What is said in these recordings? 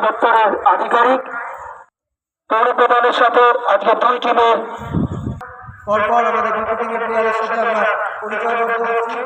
দপ্তরের আধিকারিক পৌর প্রধানের সাথে আজকে দুই টিমের পরপর আমাদের দুটো টিমের প্লেয়ারের সাথে আমরা পরিচয়বদ্ধ হচ্ছি।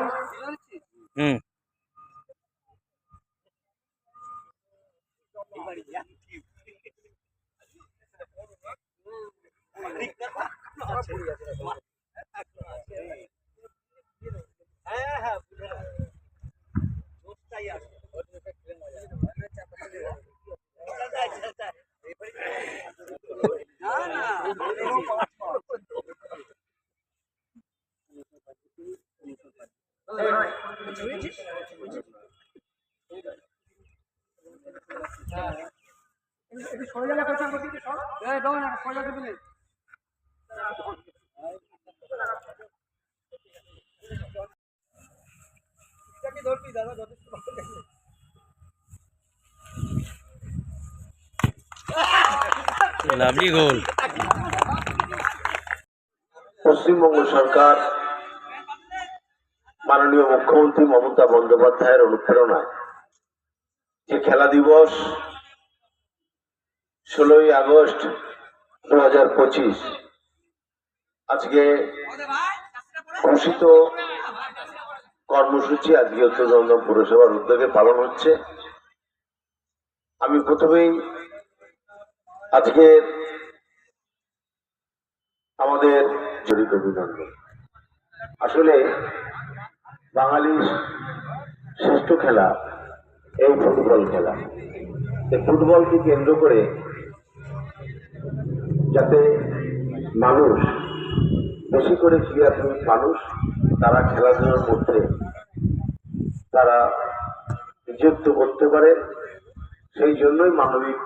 লাভলি গোল। পশ্চিমবঙ্গ সরকার মাননীয় মুখ্যমন্ত্রী মমতা বন্দ্যোপাধ্যায়ের অনুপ্রেরণায় যে খেলা দিবস 16ই আগস্ট 2025 আজকে ঘোষিত কর্মসূচি আজকে উত্তর দমদম পুরসভার উদ্যোগে পালন হচ্ছে। আমি প্রথমেই আজকে আমাদের জড়িত অভিনন্দন। আসলে বাঙালির শ্রেষ্ঠ খেলা এই ফুটবল খেলা। এই ফুটবলকে কেন্দ্র করে যাতে মানুষ বেশি করে ক্রীড়াপ্রেমিক মানুষ তারা খেলাধুলার মধ্যে তারা নিযুক্ত করতে পারে, সেই জন্যই মানবিক